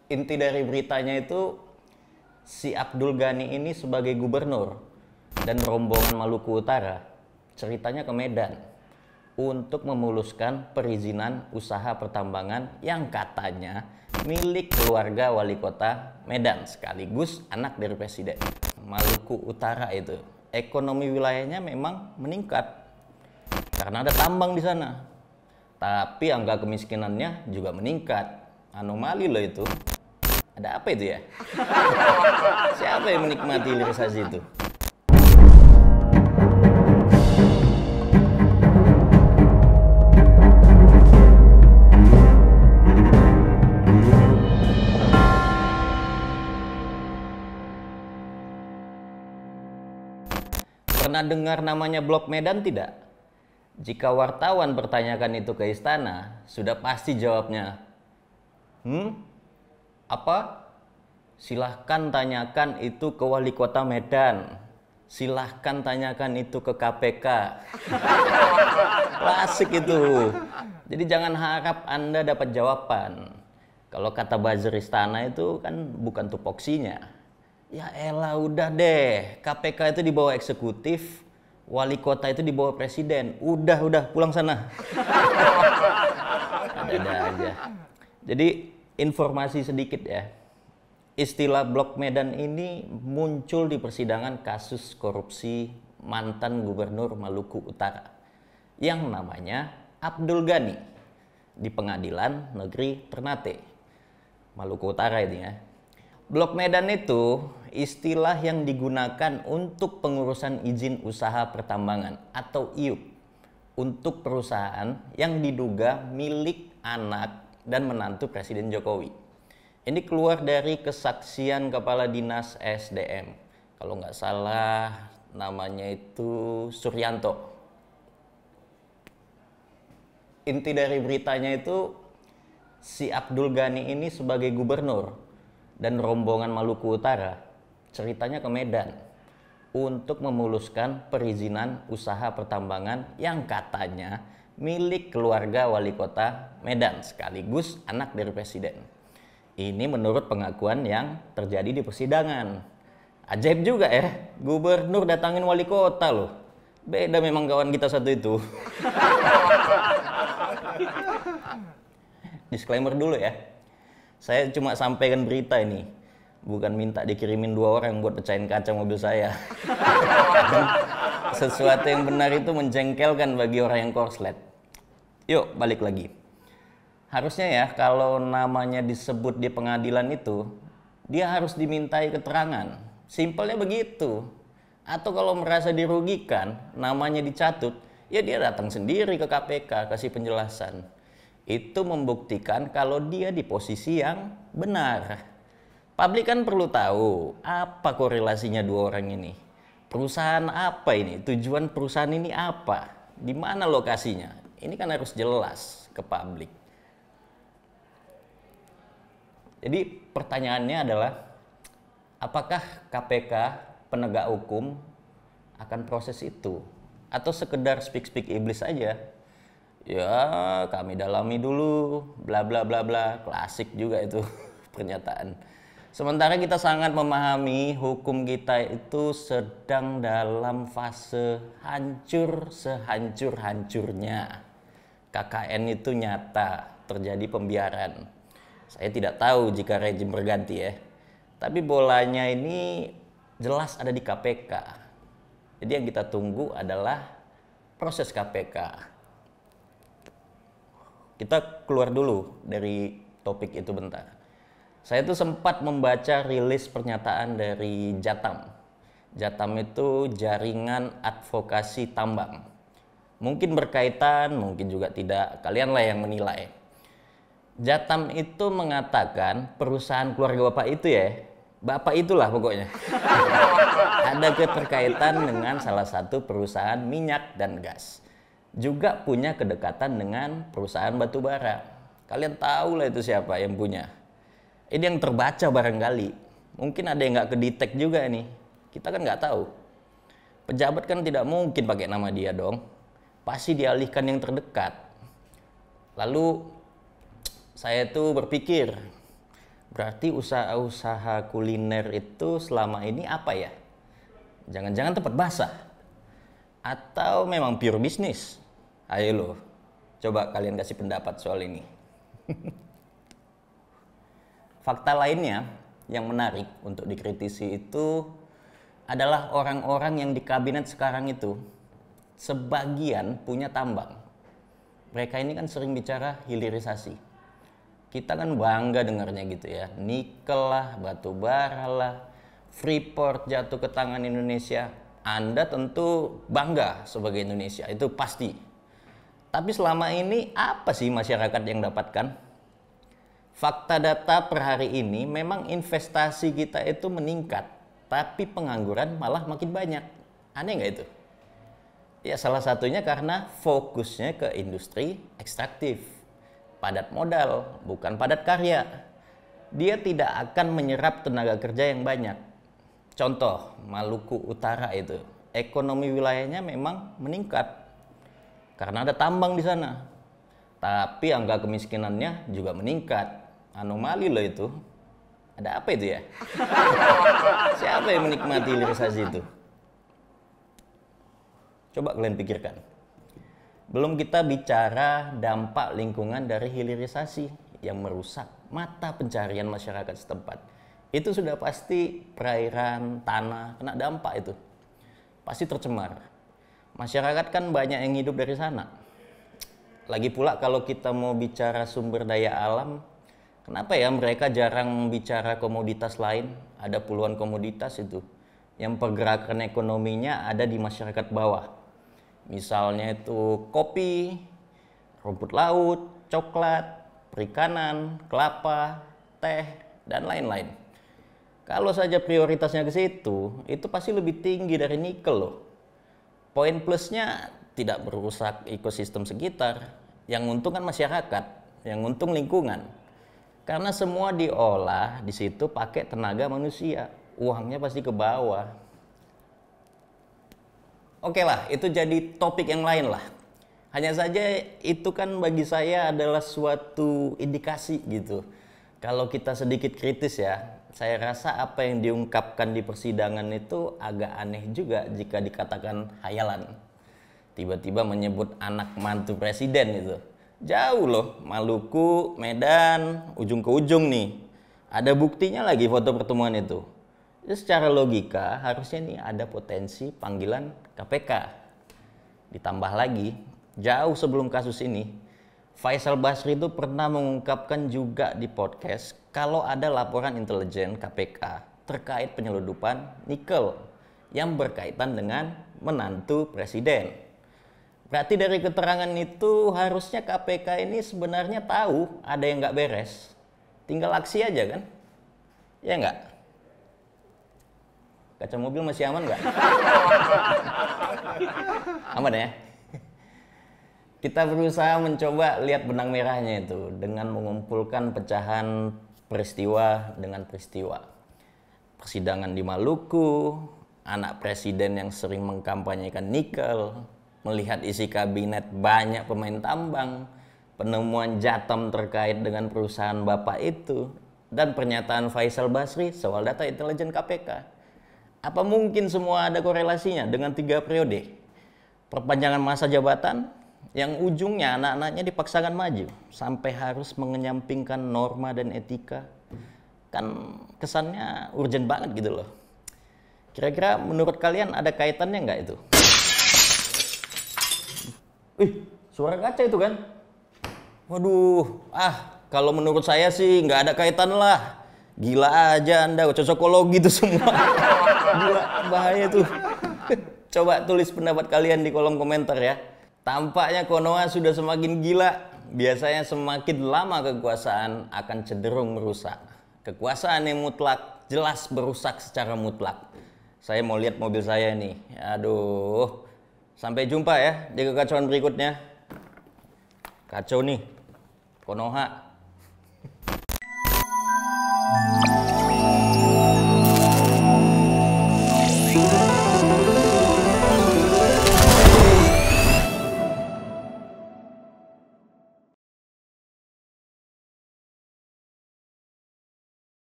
Inti dari beritanya itu si Abdul Ghani ini sebagai gubernur dan rombongan Maluku Utara ceritanya ke Medan untuk memuluskan perizinan usaha pertambangan yang katanya milik keluarga wali kota Medan sekaligus anak dari presiden. Maluku Utara itu ekonomi wilayahnya memang meningkat karena ada tambang di sana, tapi angka kemiskinannya juga meningkat. Anomali loh itu. Ada apa itu ya? Siapa yang menikmati hilirisasi itu? Pernah dengar namanya Blok Medan tidak? Jika wartawan bertanyakan itu ke istana, sudah pasti jawabnya, apa? Silahkan tanyakan itu ke wali kota Medan. Silahkan tanyakan itu ke KPK. Klasik itu. Jadi jangan harap Anda dapat jawaban. Kalau kata buzzer istana itu kan bukan tupoksinya. Ya elah udah deh, KPK itu di bawah eksekutif, wali kota itu di bawah presiden. Udah pulang sana. Ada-ada aja. Jadi informasi sedikit ya. Istilah Blok Medan ini muncul di persidangan kasus korupsi mantan gubernur Maluku Utara yang namanya Abdul Ghani di Pengadilan Negeri Ternate, Maluku Utara ini ya. Blok Medan itu istilah yang digunakan untuk pengurusan izin usaha pertambangan atau IUP untuk perusahaan yang diduga milik anak dan menantu Presiden Jokowi. Ini keluar dari kesaksian Kepala Dinas SDM. Kalau nggak salah namanya itu Suryanto. Inti dari beritanya itu si Abdul Ghani ini sebagai gubernur dan rombongan Maluku Utara ceritanya ke Medan untuk memuluskan perizinan usaha pertambangan yang katanya milik keluarga wali kota Medan sekaligus anak dari presiden. Ini menurut pengakuan yang terjadi di persidangan. Ajaib juga ya, gubernur datangin wali kota loh. Beda memang kawan kita satu itu. Disclaimer dulu ya. Saya cuma sampaikan berita ini. Bukan minta dikirimin 2 orang buat pecahin kaca mobil saya. Sesuatu yang benar itu menjengkelkan bagi orang yang korslet. Yuk balik lagi. Harusnya ya kalau namanya disebut di pengadilan itu, dia harus dimintai keterangan. Simpelnya begitu. Atau kalau merasa dirugikan, namanya dicatut, ya dia datang sendiri ke KPK kasih penjelasan. Itu membuktikan kalau dia di posisi yang benar. Publik kan perlu tahu apa korelasinya 2 orang ini. Perusahaan apa ini? Tujuan perusahaan ini apa? Di mana lokasinya? Ini kan harus jelas ke publik. Jadi pertanyaannya adalah, apakah KPK penegak hukum akan proses itu? Atau sekedar speak-speak iblis aja? Ya kami dalami dulu, bla bla bla bla, klasik juga itu pernyataan. Sementara kita sangat memahami hukum kita itu sedang dalam fase hancur sehancur-hancurnya. KKN itu nyata terjadi pembiaran. Saya tidak tahu jika rejim berganti ya. Tapi bolanya ini jelas ada di KPK. Jadi yang kita tunggu adalah proses KPK. Kita keluar dulu dari topik itu bentar. Saya tuh sempat membaca rilis pernyataan dari Jatam. Jatam itu jaringan advokasi tambang. Mungkin berkaitan, mungkin juga tidak. Kalianlah yang menilai. Jatam itu mengatakan perusahaan keluarga Bapak itu ya, Bapak itulah pokoknya. Ada keterkaitan dengan salah satu perusahaan minyak dan gas. Juga punya kedekatan dengan perusahaan batu bara. Kalian tahu lah itu siapa yang punya. Ini yang terbaca barangkali. Mungkin ada yang nggak kedetek juga nih. Kita kan nggak tahu. Pejabat kan tidak mungkin pakai nama dia dong. Pasti dialihkan yang terdekat. Lalu saya tuh berpikir, Berarti usaha-usaha kuliner itu selama ini apa ya? Jangan-jangan tempat basah? Atau memang pure bisnis? Ayo lo, coba kalian kasih pendapat soal ini. Fakta lainnya yang menarik untuk dikritisi itu adalah orang-orang yang di kabinet sekarang itu sebagian punya tambang. Mereka ini kan sering bicara hilirisasi. Kita kan bangga dengarnya gitu ya. Nikel lah, batu bara lah, Freeport jatuh ke tangan Indonesia. Anda tentu bangga sebagai Indonesia, itu pasti. Tapi selama ini apa sih masyarakat yang dapatkan? Fakta data per hari ini memang investasi kita itu meningkat, tapi pengangguran malah makin banyak. Aneh nggak itu? Ya salah satunya karena fokusnya ke industri ekstraktif. Padat modal, bukan padat karya. Dia tidak akan menyerap tenaga kerja yang banyak. Contoh, Maluku Utara itu, ekonomi wilayahnya memang meningkat karena ada tambang di sana. Tapi angka kemiskinannya juga meningkat. Anomali loh itu. Ada apa itu ya? Siapa yang menikmati hilirisasi itu? Coba kalian pikirkan. Belum kita bicara dampak lingkungan dari hilirisasi yang merusak mata pencarian masyarakat setempat. Itu sudah pasti perairan, tanah, kena dampak itu. Pasti tercemar. Masyarakat kan banyak yang hidup dari sana. Lagi pula kalau kita mau bicara sumber daya alam, kenapa ya mereka jarang bicara komoditas lain? Ada puluhan komoditas itu yang pergerakan ekonominya ada di masyarakat bawah. Misalnya itu kopi, rumput laut, coklat, perikanan, kelapa, teh, dan lain-lain. Kalau saja prioritasnya ke situ, itu pasti lebih tinggi dari nikel loh. Poin plusnya tidak merusak ekosistem sekitar. Yang untung kan masyarakat, yang untung lingkungan. Karena semua diolah di situ pakai tenaga manusia. Uangnya pasti ke bawah. Oke lah, itu jadi topik yang lain lah. Hanya saja itu kan bagi saya adalah suatu indikasi gitu. Kalau kita sedikit kritis ya, saya rasa apa yang diungkapkan di persidangan itu agak aneh juga jika dikatakan hayalan. Tiba-tiba menyebut anak mantu presiden itu. Jauh loh, Maluku, Medan, ujung ke ujung nih. Ada buktinya lagi foto pertemuan itu. Jadi secara logika harusnya nih ada potensi panggilan KPK. Ditambah lagi, jauh sebelum kasus ini, Faisal Basri itu pernah mengungkapkan juga di podcast kalau ada laporan intelijen KPK terkait penyeludupan nikel yang berkaitan dengan menantu presiden. Berarti dari keterangan itu harusnya KPK ini sebenarnya tahu ada yang nggak beres. Tinggal aksi aja kan? Ya nggak? Kaca mobil masih aman nggak? Aman ya? Kita berusaha mencoba lihat benang merahnya itu dengan mengumpulkan pecahan peristiwa dengan peristiwa. Persidangan di Maluku, anak presiden yang sering mengkampanyekan nikel, melihat isi kabinet banyak pemain tambang, penemuan Jatam terkait dengan perusahaan bapak itu, dan pernyataan Faisal Basri soal data intelijen KPK. Apa mungkin semua ada korelasinya dengan 3 periode? Perpanjangan masa jabatan yang ujungnya anak-anaknya dipaksakan maju sampai harus mengenyampingkan norma dan etika. Kan kesannya urgent banget gitu loh. Kira-kira menurut kalian ada kaitannya nggak itu? Suara kaca itu kan? Waduh, kalau menurut saya sih nggak ada kaitan lah. Gila aja Anda, cocokologi itu semua. Gila, bahaya tuh. Coba tulis pendapat kalian di kolom komentar ya. Tampaknya Konoha sudah semakin gila. Biasanya semakin lama kekuasaan akan cenderung merusak. Kekuasaan yang mutlak jelas merusak secara mutlak. Saya mau lihat mobil saya nih. Aduh. Sampai jumpa ya di kekacauan berikutnya. Kacau nih. Konoha.